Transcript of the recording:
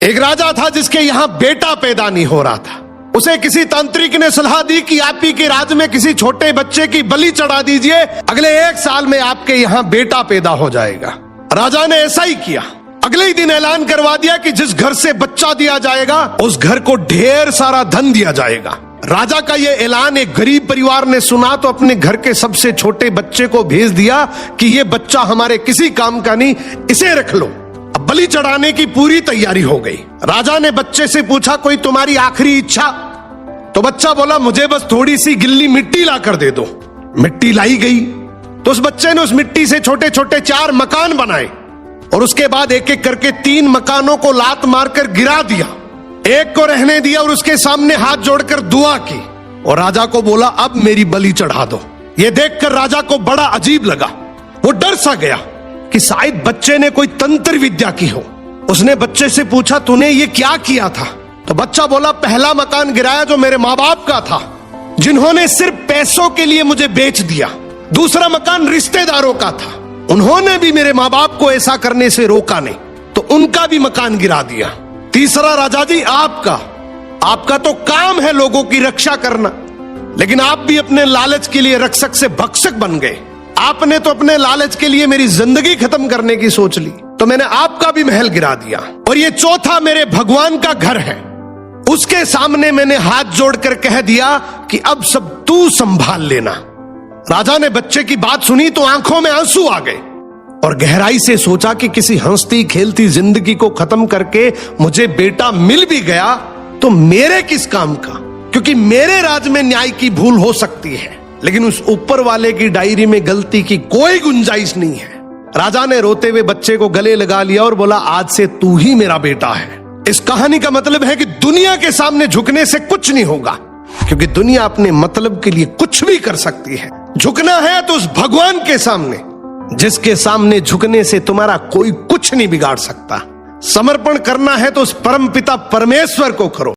एक राजा था जिसके यहां बेटा पैदा नहीं हो रहा था। उसे किसी तांत्रिक ने सलाह दी कि आप ही के राज्य में किसी छोटे बच्चे की बलि चढ़ा दीजिए, अगले 1 साल में आपके यहां बेटा पैदा हो जाएगा। राजा ने ऐसा ही किया। अगले ही दिन ऐलान करवा दिया कि जिस घर से बच्चा दिया जाएगा उस घर को ढेर सारा धन दिया जाएगा। राजा का यह ऐलान एक गरीब परिवार ने सुना तो अपने घर के सबसे छोटे बच्चे को भेज दिया कि यह बच्चा हमारे किसी काम का नहीं, इसे रख लो। अब बलि चढ़ाने की पूरी तैयारी हो गई। राजा ने बच्चे से पूछा, कोई तुम्हारी आखिरी इच्छा? तो बच्चा बोला, मुझे बस थोड़ी सी गिल्ली मिट्टी ला कर दे दो। मिट्टी लाई गई तो उस बच्चे ने उस मिट्टी से छोटे छोटे 4 मकान बनाए और उसके बाद एक एक करके 3 मकानों को लात मारकर गिरा दिया, एक को रहने दिया और उसके सामने हाथ जोड़कर दुआ की और राजा को बोला, अब मेरी बलि चढ़ा दो। यह देखकर राजा को बड़ा अजीब लगा। वो डर सा गया कि शायद बच्चे ने कोई तंत्र विद्या की हो। उसने बच्चे से पूछा, तूने ये क्या किया था? तो बच्चा बोला, पहला मकान गिराया जो मेरे माँ बाप का था, जिन्होंने सिर्फ पैसों के लिए मुझे बेच दिया। दूसरा मकान रिश्तेदारों का था, उन्होंने भी मेरे माँ बाप को ऐसा करने से रोका नहीं, तो उनका भी मकान गिरा दिया। तीसरा राजा जी आपका तो काम है लोगों की रक्षा करना, लेकिन आप भी अपने लालच के लिए रक्षक से भक्षक बन गए। आपने तो अपने लालच के लिए मेरी जिंदगी खत्म करने की सोच ली, तो मैंने आपका भी महल गिरा दिया। और ये चौथा मेरे भगवान का घर है, उसके सामने मैंने हाथ जोड़कर कह दिया कि अब सब तू संभाल लेना। राजा ने बच्चे की बात सुनी तो आंखों में आंसू आ गए और गहराई से सोचा कि किसी हंसती खेलती जिंदगी को खत्म करके मुझे बेटा मिल भी गया तो मेरे किस काम का, क्योंकि मेरे राज में न्याय की भूल हो सकती है लेकिन उस ऊपर वाले की डायरी में गलती की कोई गुंजाइश नहीं है। राजा ने रोते हुए बच्चे को गले लगा लिया और बोला, आज से तू ही मेरा बेटा है। इस कहानी का मतलब है कि दुनिया के सामने झुकने से कुछ नहीं होगा, क्योंकि दुनिया अपने मतलब के लिए कुछ भी कर सकती है। झुकना है तो उस भगवान के सामने, जिसके सामने झुकने से तुम्हारा कोई कुछ नहीं बिगाड़ सकता। समर्पण करना है तो उस परमपिता परमेश्वर को करो।